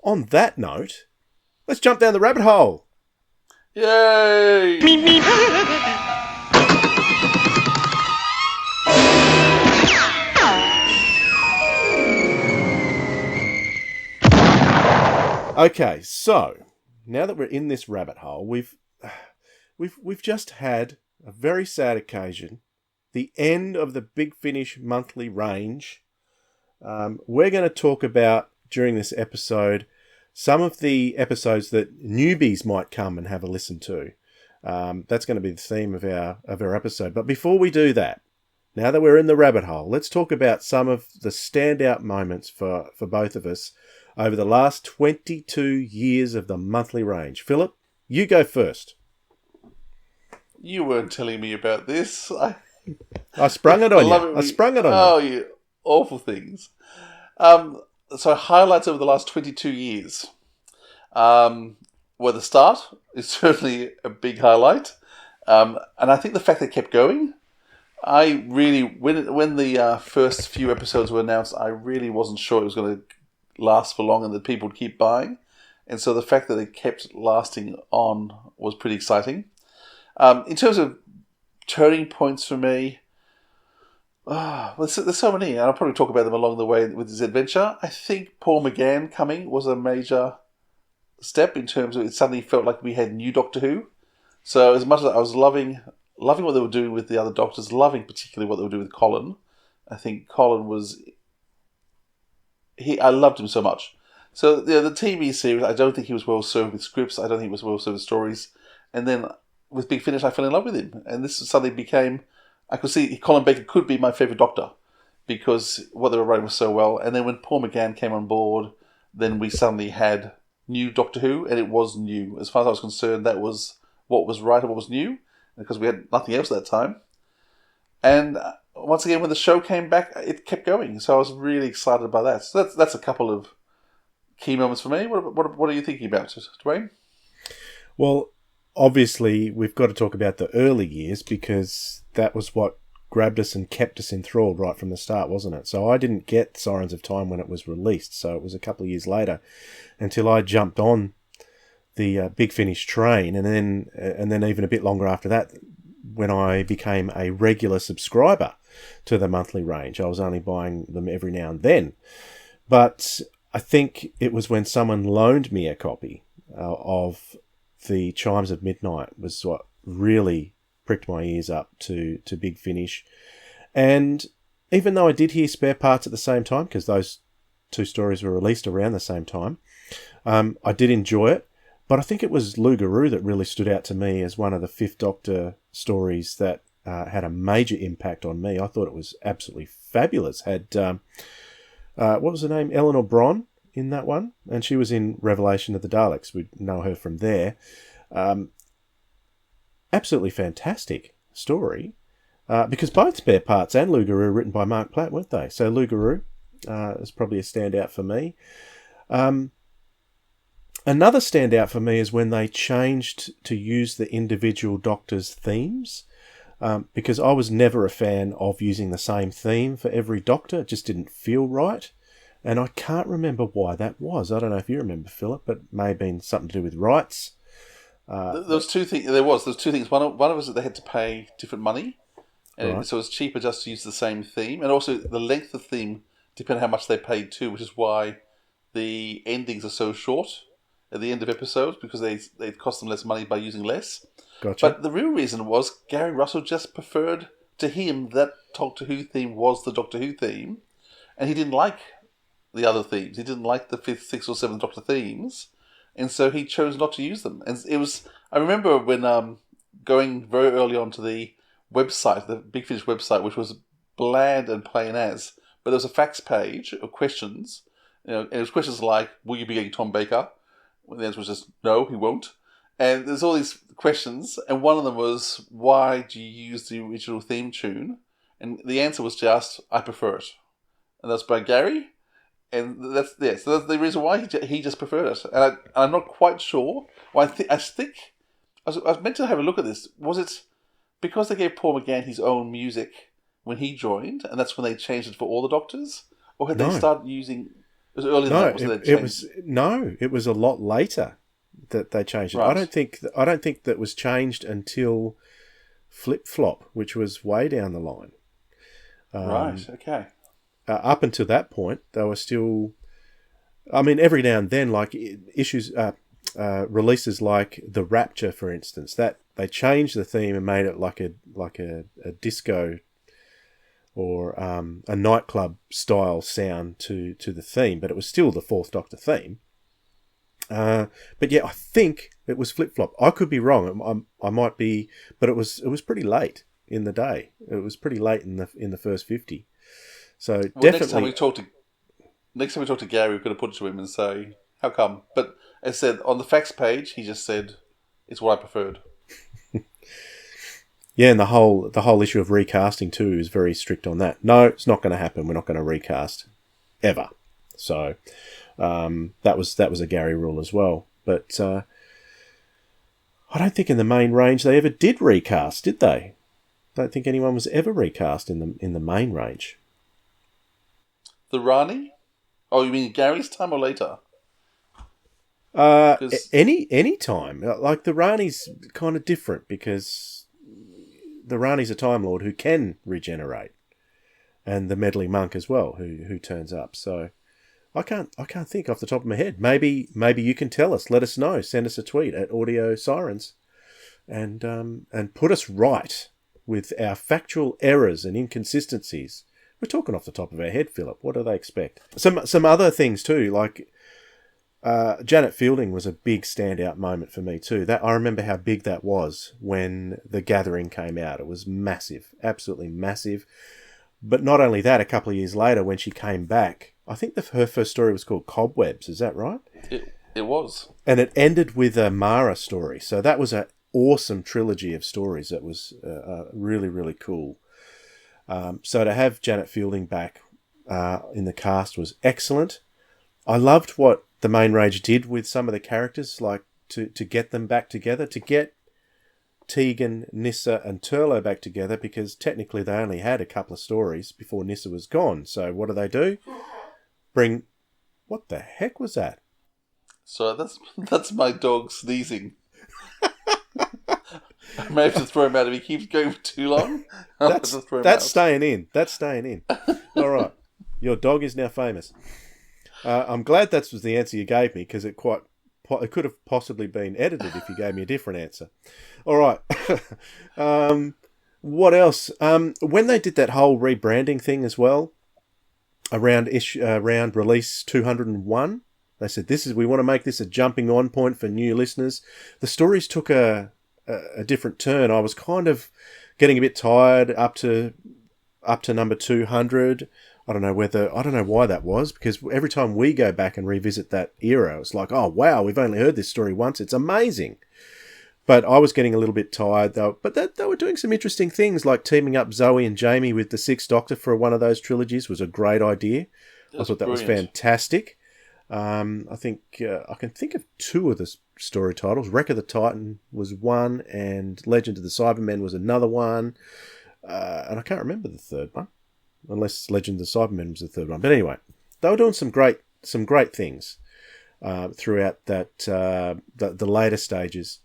on that note, let's jump down the rabbit hole. Yay! Okay, so now that we're in this rabbit hole, we've just had a very sad occasion, the end of the Big Finish monthly range. We're going to talk about during this episode some of the episodes that newbies might come and have a listen to. That's going to be the theme of our episode. But before we do that, now that we're in the rabbit hole, let's talk about some of the standout moments for both of us over the last 22 years of the monthly range. Philip, you go first. You weren't telling me about this. I sprung it on you. Oh, you awful things. So highlights over the last 22 years. Well, the start is certainly a big highlight. And I think the fact they kept going, I really, when the first few episodes were announced, I really wasn't sure it was going to last for long and that people would keep buying. And so the fact that it kept lasting on was pretty exciting. In terms of turning points for me, there's so many, and I'll probably talk about them along the way with this adventure. I think Paul McGann coming was a major step in terms of it suddenly felt like we had new Doctor Who. So as much as I was loving what they were doing with the other Doctors, loving particularly what they were doing with Colin, I think Colin was... I loved him so much. So the TV series, I don't think he was well served with scripts. I don't think he was well served with stories. And then with Big Finish, I fell in love with him. And this suddenly became... I could see Colin Baker could be my favourite Doctor because what they were writing was so well. And then when Paul McGann came on board, then we suddenly had new Doctor Who, and it was new. As far as I was concerned, that was what was right and what was new, because we had nothing else at that time. And once again, when the show came back, it kept going. So I was really excited about that. So that's a couple of key moments for me. What are you thinking about, Dwayne? Well, obviously, we've got to talk about the early years because that was what grabbed us and kept us enthralled right from the start, wasn't it? So I didn't get Sirens of Time when it was released, so it was a couple of years later until I jumped on the Big Finish train, and then even a bit longer after that, when I became a regular subscriber to the monthly range. I was only buying them every now and then, but I think it was when someone loaned me a copy of the Chimes of Midnight was what really pricked my ears up to Big Finish. And even though I did hear Spare Parts at the same time, because those two stories were released around the same time, I did enjoy it. But I think it was Lougarou that really stood out to me as one of the Fifth Doctor stories that had a major impact on me. I thought it was absolutely fabulous. Had, what was her name? Eleanor Bron in that one. And she was in Revelation of the Daleks. We know her from there. Absolutely fantastic story. Because both Spare Parts and Lougarou were written by Mark Platt, weren't they? So Lougarou is probably a standout for me. Another standout for me is when they changed to use the individual Doctors' themes, because I was never a fan of using the same theme for every Doctor. It just didn't feel right, and I can't remember why that was. I don't know if you remember, Philip, but it may have been something to do with rights. There's two things. There's two things. One of us that they had to pay different money, and Right. so it's cheaper just to use the same theme, and also the length of theme depended on how much they paid too, which is why the endings are so short at the end of episodes, because they cost them less money by using less. Gotcha. But the real reason was Gary Russell just preferred, to him, that Doctor Who theme was the Doctor Who theme, and he didn't like the other themes. He didn't like the 5th, 6th or 7th Doctor themes, and so he chose not to use them. And it was, I remember when going very early on to the website, the Big Finish website, which was bland and plain as, but there was a facts page of questions, and it was questions like, will you be getting Tom Baker? Well, the answer was just, no, he won't. And there's all these questions, and one of them was, why do you use the original theme tune? And the answer was just, I prefer it. And that's by Gary. And so that's the reason why he just preferred it. And I'm not quite sure. Well, I was meant to have a look at this. Was it because they gave Paul McGann his own music when he joined, and that's when they changed it for all the Doctors? Or had they started using It was earlier than No, that, wasn't it? it was no, it was a lot later that they changed it. Right. I don't think that was changed until Flip Flop, which was way down the line. Right, okay. Up until that point, they were still. I mean, every now and then, like issues, releases like the Rapture, for instance, that they changed the theme and made it like a disco or a nightclub style sound to the theme, but it was still the Fourth Doctor theme. But yeah, I think it was Flip Flop. I could be wrong. I might be, but it was pretty late in the day. It was pretty late in the first 50. So Well, definitely. next time we talk to Gary, we're going to put it to him and say, how come? But as I said, on the facts page, he just said, it's what I preferred. Yeah, and the whole issue of recasting too is very strict on that. No, it's not going to happen. We're not going to recast ever. So that was a Gary rule as well. But I don't think in the main range they ever did recast, did they? I don't think anyone was ever recast in the main range. The Rani? Oh, you mean Gary's time or later? Any time. Like the Rani's kind of different because the Rani's a Time Lord who can regenerate, and the Meddling Monk as well, who turns up. So I can't think off the top of my head. Maybe you can tell us. Let us know. Send us a tweet at Audio Sirens, and put us right with our factual errors and inconsistencies. We're talking off the top of our head, Philip. What do they expect? Some other things too, like Janet Fielding was a big standout moment for me too. That I remember how big that was when The Gathering came out. It was massive, absolutely massive. But not only that, a couple of years later when she came back, I think her first story was called Cobwebs. Is that right? It was. And it ended with a Mara story. So that was an awesome trilogy of stories. That was really, really cool. So to have Janet Fielding back in the cast was excellent. I loved what the main range did with some of the characters, like to get them back together, to get Tegan, Nyssa and Turlough back together, because technically they only had a couple of stories before Nyssa was gone. So what do? What the heck was that? So that's my dog sneezing. I may have to throw him out if he keeps going for too long. That's staying in. That's staying in. All right. Your dog is now famous. I'm glad that was the answer you gave me, because it could have possibly been edited if you gave me a different answer. All right. What else? When they did that whole rebranding thing as well, around release 201, they said we want to make this a jumping on point for new listeners. The stories took a different turn. I was kind of getting a bit tired up to number 200. I don't know why that was, because every time we go back and revisit that era, it's like, oh wow, we've only heard this story once. It's amazing. But I was getting a little bit tired though. But they were doing some interesting things, like teaming up Zoe and Jamie with the Sixth Doctor for one of those trilogies was a great idea. I thought that was fantastic. I think I can think of two of the story titles. Wreck of the Titan was one, and Legend of the Cybermen was another one. And I can't remember the third one, unless Legend of the Cybermen was the third one. But anyway, they were doing some great things throughout that the later stages.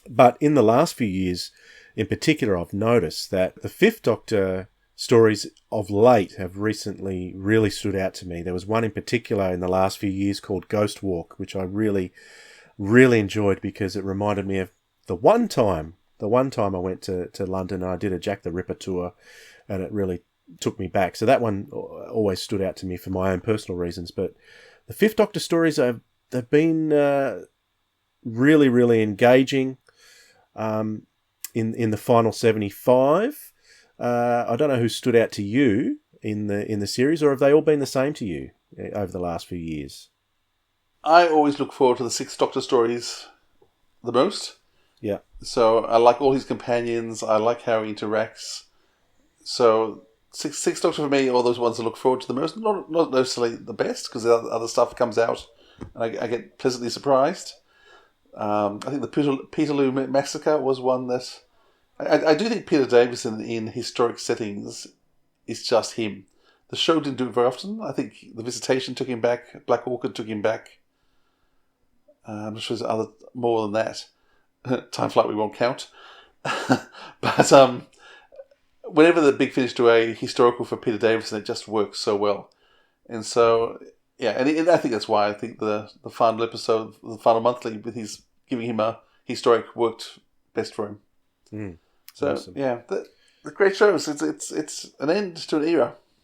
But in the last few years, in particular, I've noticed that the Fifth Doctor stories of late have recently really stood out to me. There was one in particular in the last few years called Ghost Walk, which I really, really enjoyed, because it reminded me of the one time I went to London and I did a Jack the Ripper tour, and it really took me back. So that one always stood out to me for my own personal reasons. But the Fifth Doctor stories, they've been really, really engaging. In the final 75, I don't know who stood out to you in the series, or have they all been the same to you over the last few years? I always look forward to the Sixth Doctor stories the most. Yeah. So I like all his companions. I like how he interacts. So Sixth Doctor for me, all those ones I look forward to the most. Not necessarily the best, because the other stuff comes out and I get pleasantly surprised. I think the Peterloo Massacre was one that... I do think Peter Davison in historic settings is just him. The show didn't do it very often. I think The Visitation took him back. Black Orchid took him back. I'm not sure there's more than that. Time Flight we won't count. But whenever the Big Finish do a historical for Peter Davison, it just works so well. And so, yeah, and I think that's why I think the final episode, the final monthly, with his giving him a historic, worked best for him. So, awesome. yeah, the great shows. It's an end to an era.